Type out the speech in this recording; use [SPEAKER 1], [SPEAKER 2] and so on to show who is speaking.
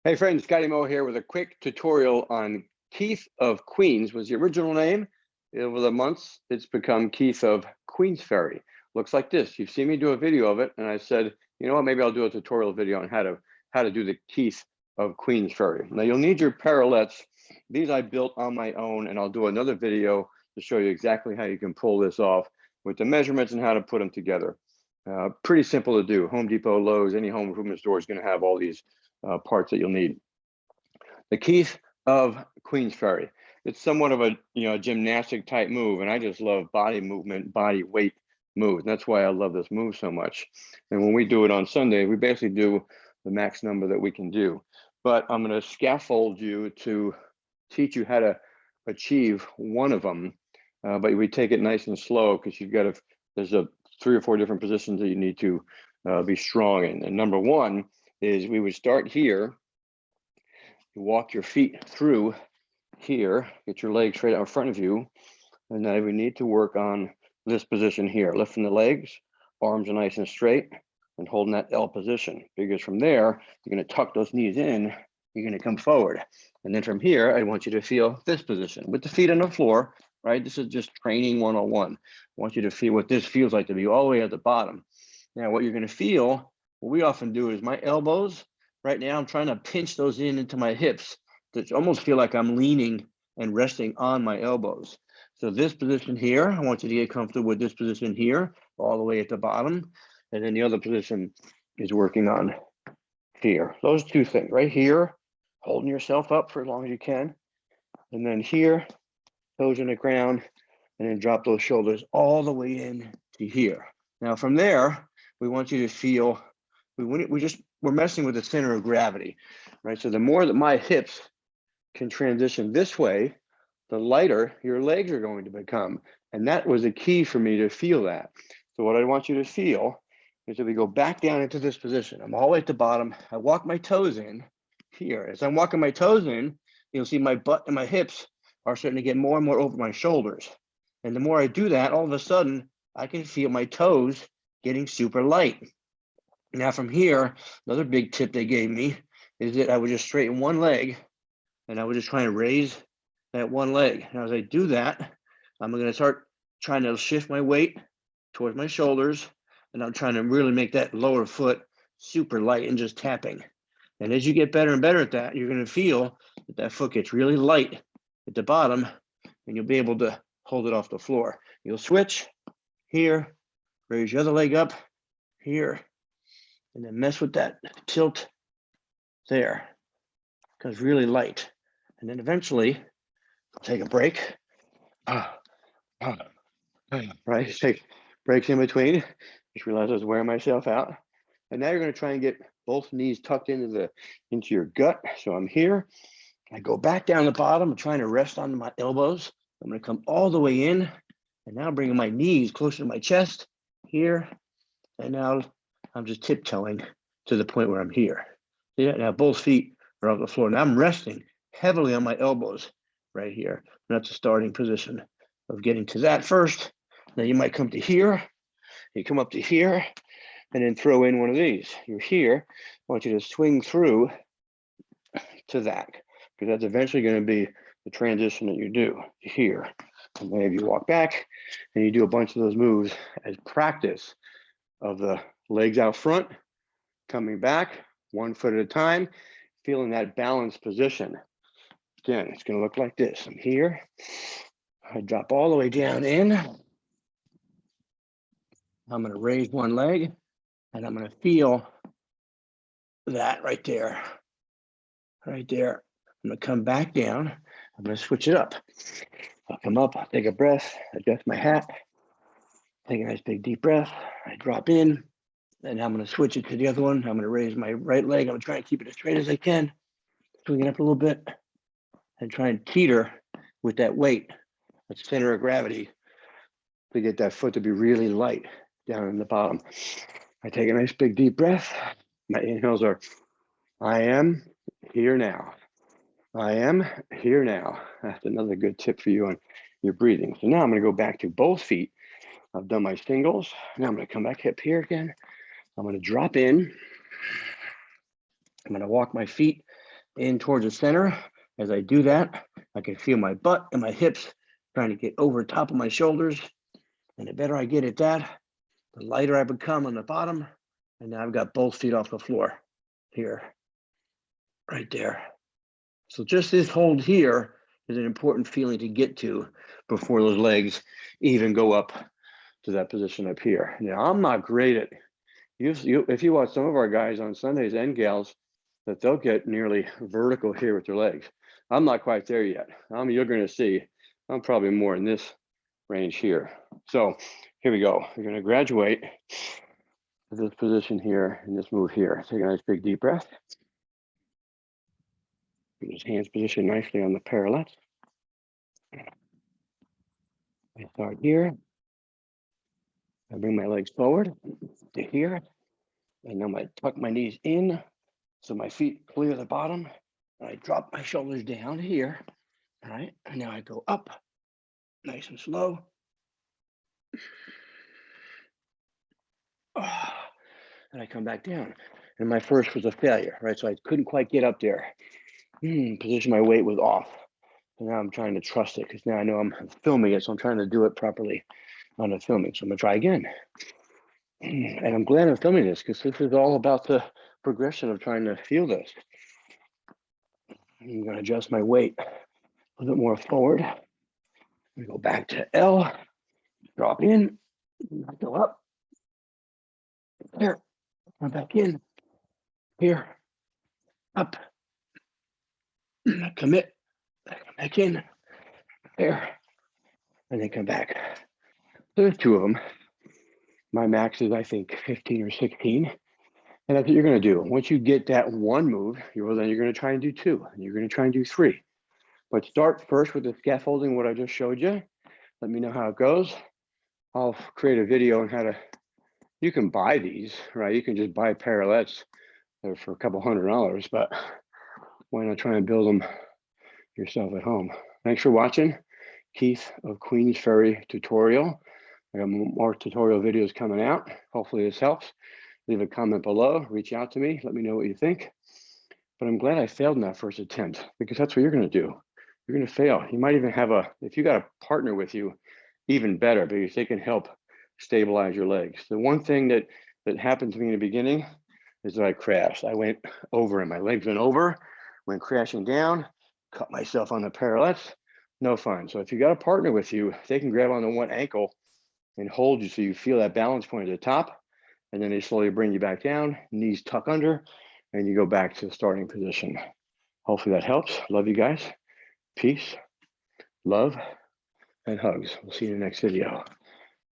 [SPEAKER 1] Hey friends, Scotty Moe here with a quick tutorial on Keith of Queens was the original name. Over the months, it's become Keith of Queensferry. Looks like this. You've seen me do a video of it, and I said, you know what, maybe I'll do a tutorial video on how to do the Keith of Queensferry. Now you'll need your parallettes. These I built on my own, and I'll do another video to show you exactly how you can pull this off with the measurements and how to put them together. Pretty simple to do. Home Depot, Lowe's, any home improvement store is going to have all these parts that you'll need. The Keith of Queensferry. It's somewhat of a gymnastic type move, and I just love body movement, body weight moves. That's why I love this move so much. And when we do it on Sunday, we basically do the max number that we can do. But I'm going to scaffold you to teach you how to achieve one of them. But we take it nice and slow because you've got to. There's 3 or 4 different positions that you need to be strong in. And number one is we would start here. You walk your feet through here, get your legs straight out in front of you, and then we need to work on this position here, lifting the legs, arms are nice and straight, and holding that L position. Because from there, you're going to tuck those knees in, you're going to come forward. And then from here, I want you to feel this position with the feet on the floor, right? This is just training 101. I want you to feel what this feels like to be all the way at the bottom. Now, what you're going to feel, what we often do is my elbows, right now, I'm trying to pinch those into my hips to almost feel like I'm leaning and resting on my elbows. So this position here, I want you to get comfortable with this position here, all the way at the bottom. And then the other position is working on here. Those 2 things right here, holding yourself up for as long as you can. And then here, toes in the ground, and then drop those shoulders all the way in to here. Now from there, we want you to feel, we're messing with the center of gravity, right? So the more that my hips can transition this way, the lighter your legs are going to become. And that was the key for me to feel that. So what I want you to feel is that we go back down into this position. I'm all the way at the bottom. I walk my toes in here. As I'm walking my toes in, you'll see my butt and my hips are starting to get more and more over my shoulders. And the more I do that, all of a sudden, I can feel my toes getting super light. Now from here, another big tip they gave me is that I would just straighten one leg and I would just try and raise that one leg. Now as I do that, I'm going to start trying to shift my weight towards my shoulders, and I'm trying to really make that lower foot super light and just tapping. And as you get better and better at that, you're going to feel that that foot gets really light at the bottom, and you'll be able to hold it off the floor. You'll switch here, raise your other leg up here, and then mess with that tilt there, because really light. And then eventually take a break. Right, take breaks in between. Just realized I was wearing myself out. And now you're going to try and get both knees tucked into your gut. So I'm here. I go back down the bottom. I'm trying to rest on my elbows. I'm going to come all the way in, and now bringing my knees closer to my chest here. And now I'm just tiptoeing to the point where I'm here. Yeah, now both feet are off the floor. Now I'm resting heavily on my elbows right here. And that's a starting position of getting to that first. Now you might come to here. You come up to here, and then throw in one of these. You're here. I want you to swing through to that, because that's eventually going to be the transition that you do here. And then you walk back, and you do a bunch of those moves as practice of the legs out front, coming back, 1 foot at a time, feeling that balanced position. Again, it's going to look like this. I'm here. I drop all the way down in. I'm going to raise one leg, and I'm going to feel that right there. Right there. I'm going to come back down. I'm going to switch it up. I'll come up, I'll take a breath, adjust my hat, take a nice big deep breath. I drop in, and I'm going to switch it to the other one. I'm going to raise my right leg. I'm going to try and keep it as straight as I can. Swing it up a little bit and try and teeter with that weight, that center of gravity, to get that foot to be really light down in the bottom. I take a nice big deep breath. My inhales are, I am here now. I am here now. That's another good tip for you on your breathing. So now I'm going to go back to both feet. I've done my singles. Now I'm going to come back up here again. I'm going to drop in. I'm going to walk my feet in towards the center. As I do that, I can feel my butt and my hips trying to get over top of my shoulders. And the better I get at that, the lighter I become on the bottom. And now I've got both feet off the floor here, right there. So just this hold here is an important feeling to get to before those legs even go up to that position up here. Now, I'm not great at, if you watch some of our guys on Sundays and gals, that they'll get nearly vertical here with their legs. I'm not quite there yet. You're going to see, I'm probably more in this range here. So here we go. We're going to graduate to this position here and this move here. Take a nice big deep breath. Get his hands positioned nicely on the parallettes. I start here. I bring my legs forward to here. And I'm going to tuck my knees in so my feet clear the bottom. And I drop my shoulders down here. All right. And now I go up nice and slow. And I come back down. And my first was a failure, right? So I couldn't quite get up there. Position my weight was off. So now I'm trying to trust it because now I know I'm filming it. So I'm trying to do it properly on the filming. So I'm going to try again. And I'm glad I'm filming this because this is all about the progression of trying to feel this. I'm going to adjust my weight a little bit more forward. We go back to L, drop in, go up, there, come back in, here, up, commit, come back in, there, and then come back. So there's two of them. My max is, I think, 15 or 16. And that's what you're going to do. Once you get that one move, then you're going to try and do two, and you're going to try and do three. But start first with the scaffolding, what I just showed you. Let me know how it goes. I'll create a video on how to, you can buy these, right? You can just buy parallettes. They're for a couple $100, but why not try and build them yourself at home? Thanks for watching. Keith of Queensferry tutorial. I got more tutorial videos coming out. Hopefully this helps. Leave a comment below, reach out to me, let me know what you think. But I'm glad I failed in that first attempt because that's what you're going to do. You're going to fail. You might even have if you got a partner with you, even better, because they can help stabilize your legs. The one thing that happened to me in the beginning is that I crashed. I went over and my legs went over, went crashing down, cut myself on the parallettes. No fun. So if you got a partner with you, they can grab on the one ankle and hold you so you feel that balance point at the top. And then they slowly bring you back down, knees tuck under, and you go back to the starting position. Hopefully that helps. Love you guys. Peace, love, and hugs. We'll see you in the next video.